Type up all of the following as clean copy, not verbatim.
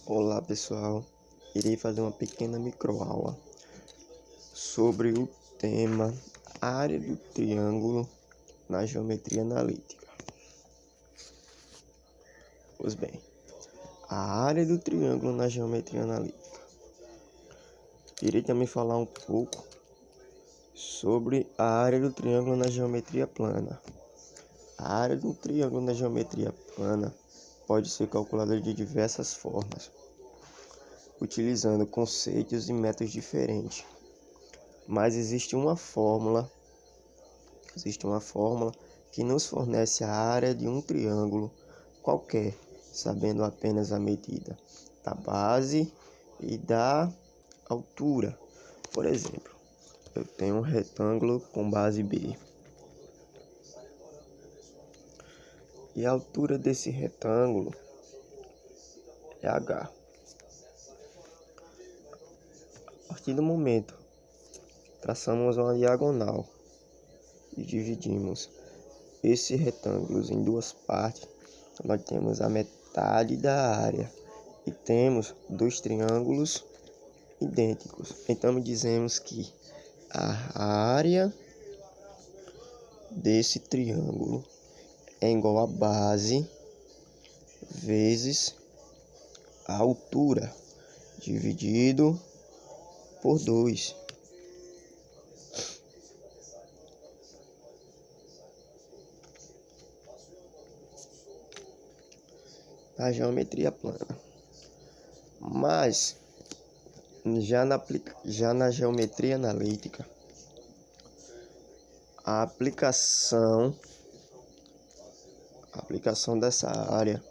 Olá pessoal, irei fazer uma pequena microaula sobre o tema área do triângulo na geometria analítica. Pois bem, a área do triângulo na geometria analítica. Irei também falar um pouco sobre a área do triângulo na geometria plana. A área do triângulo na geometria plana pode ser calculada de diversas formas, utilizando conceitos e métodos diferentes. Mas existe uma fórmula que nos fornece a área de um triângulo qualquer, sabendo apenas a medida da base e da altura. Por exemplo, eu tenho um retângulo com base B. E a altura desse retângulo é H. A partir do momento, traçamos uma diagonal e dividimos esse retângulo em duas partes, nós temos a metade da área e temos dois triângulos idênticos. Então dizemos que a área desse triângulo é igual a base vezes a altura dividido por 2. Na geometria plana. Mas já na geometria analítica, a aplicação dessa área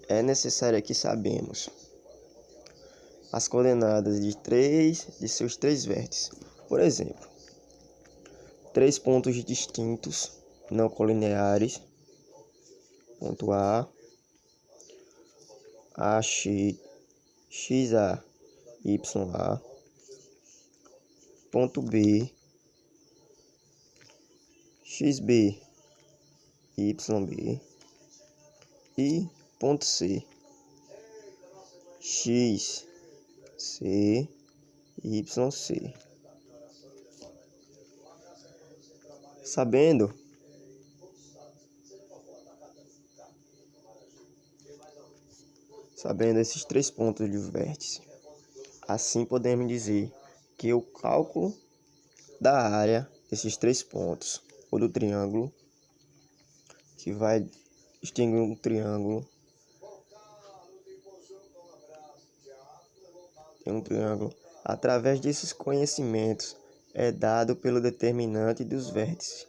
é necessária que sabemos as coordenadas de seus três vértices. Por exemplo, três pontos distintos não colineares, ponto A, AX, XA, YA, ponto B, XB, YB e ponto C, X, C, YC. Sabendo esses três pontos de vértice, assim podemos dizer que o cálculo da área desses três pontos, ou do triângulo, que vai distinguir um triângulo, através desses conhecimentos, é dado pelo determinante dos vértices,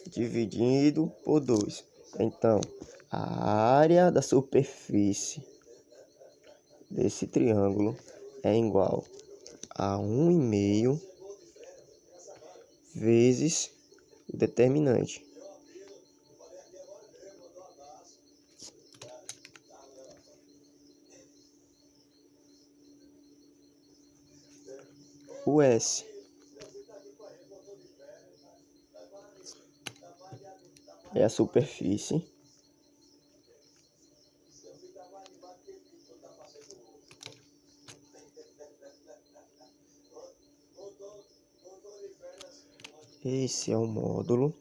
dividido por 2. Então, a área da superfície desse triângulo é igual a 1,5 vezes o determinante. O S é a superfície esse é o módulo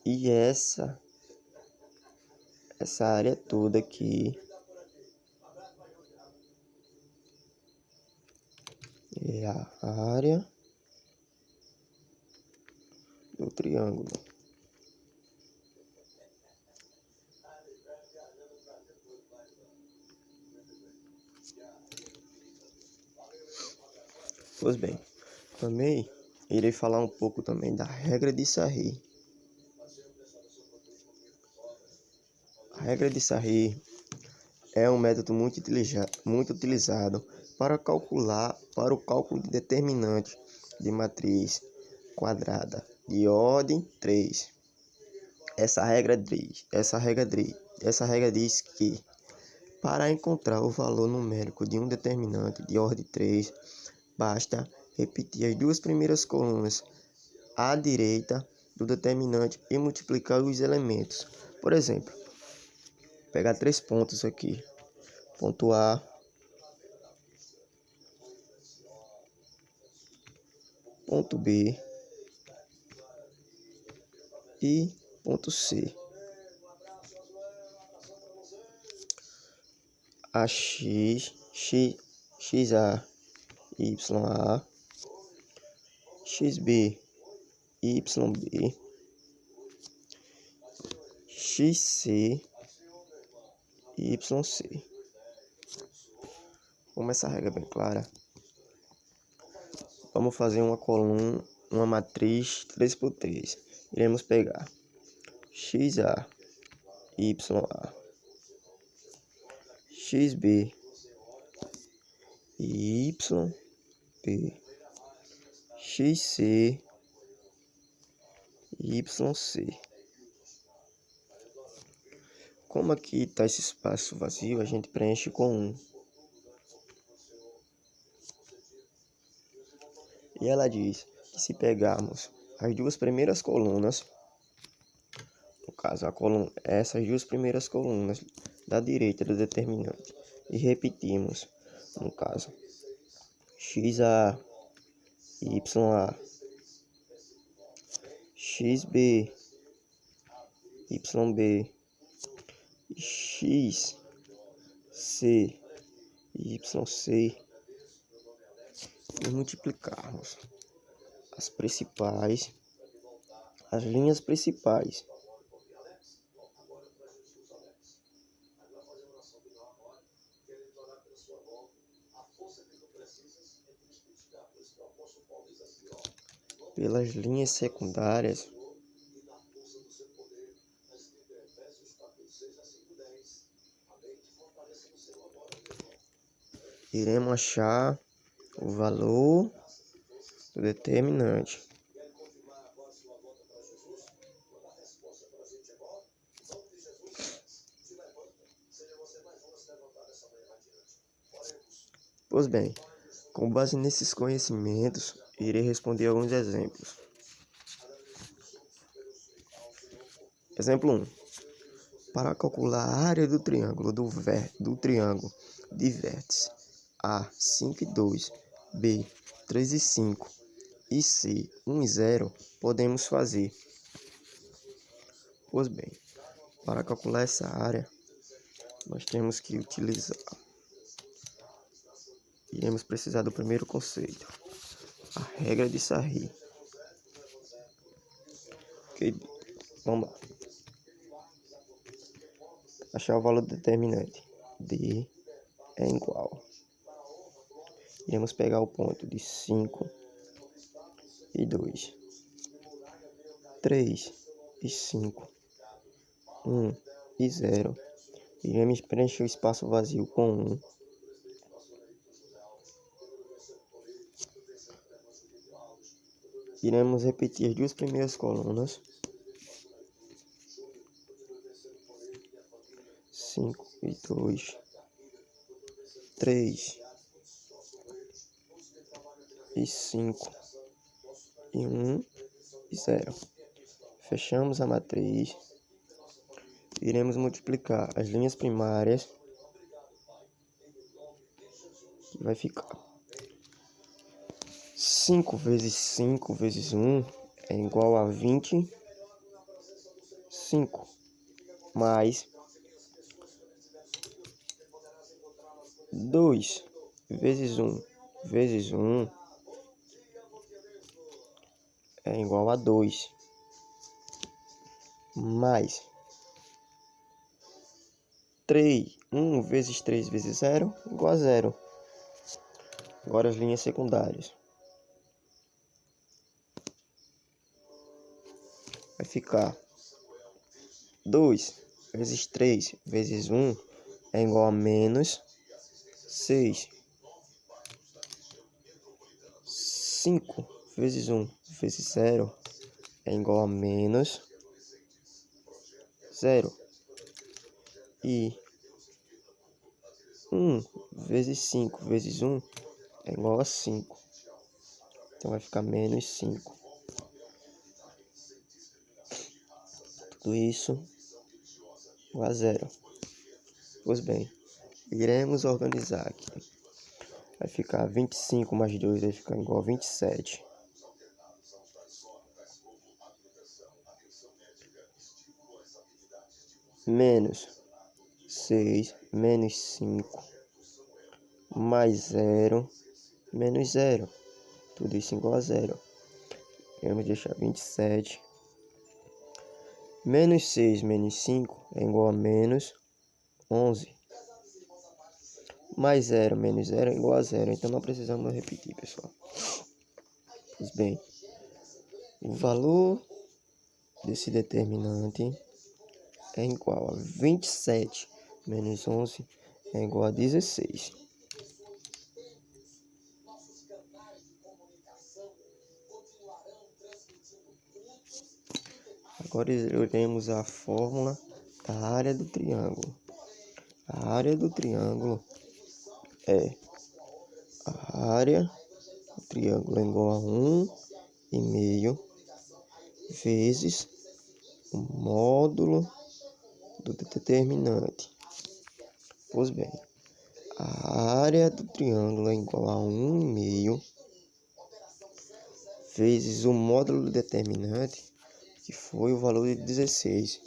e essa área toda aqui é a área do triângulo. Pois bem, também irei falar um pouco também da regra de Sarri. A regra de Sarri é um método muito utilizado para o cálculo de determinante de matriz quadrada de ordem 3. Essa regra diz que para encontrar o valor numérico de um determinante de ordem 3, basta repetir as duas primeiras colunas à direita do determinante e multiplicar os elementos. Por exemplo, pegar 3 pontos aqui. Ponto A, ponto B e ponto C. A x, xa, ya, xb, yb, xc, yc. Como essa regra é bem clara, vamos fazer uma coluna, uma matriz 3x3. Iremos pegar xa, ya, xb, yb, xc, yc. Como aqui está esse espaço vazio, a gente preenche com 1. E ela diz que se pegarmos as duas primeiras colunas, no caso, essas duas primeiras colunas da direita do determinante, e repetirmos, no caso, xa, ya, xb, yb, xc, yc, e multiplicarmos as linhas principais pelas linhas secundárias, iremos achar o valor do determinante. Pois bem, com base nesses conhecimentos, irei responder alguns exemplos. Exemplo 1. Para calcular a área do triângulo de vértices A, 5 e 2, B, 3 e 5 e C, 1 e 0, podemos fazer. Pois bem, para calcular essa área, nós temos que utilizar. Iremos precisar do primeiro conceito, a regra de Sarri. Ok, vamos lá. Achar o valor do determinante. D é igual. Iremos pegar o ponto de 5 e 2, 3 e 5, 1 e 0. Iremos preencher o espaço vazio com 1. Iremos repetir as duas primeiras colunas. 5 e 2, 3 e 5 e 1 e 0. Fechamos a matriz. Iremos multiplicar as linhas primárias, que vai ficar 5 vezes 5 vezes 1 é igual a 25, mais 2 vezes 1 vezes 1 é igual a 2, mais 1 vezes 3 vezes 0 igual a 0. Agora as linhas secundárias. Vai ficar 2 vezes 3 vezes 1 é igual a menos 6. 5 vezes 1 vezes 0 é igual a menos 0. E 1 vezes 5 vezes 1 é igual a 5. Então vai ficar menos 5. Tudo isso igual a zero. Pois bem, iremos organizar aqui. Vai ficar 25 mais 2 vai ficar igual a 27. Menos 6 menos 5 mais 0 menos 0. Tudo isso igual a zero. Vamos deixar 27. Menos 6 menos 5 é igual a menos 11. Mais 0 menos 0 é igual a 0. Então não precisamos repetir, pessoal. Pois bem, o valor desse determinante é igual a 27 menos 11 é igual a 16. Agora iremos a fórmula da área do triângulo. A área do triângulo é a área do triângulo é igual a 1,5 vezes o módulo do determinante. Pois bem, a área do triângulo é igual a 1,5 vezes o módulo do determinante, que foi o valor de 16.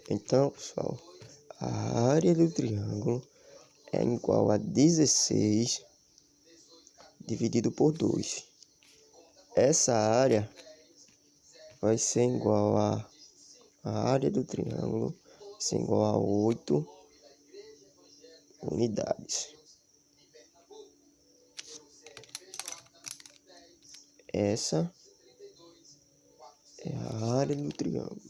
Então, pessoal, a área do triângulo é igual a 16 dividido por 2. Essa área vai ser igual a área do triângulo, vai ser igual a 8 unidades. Essa é a área do triângulo.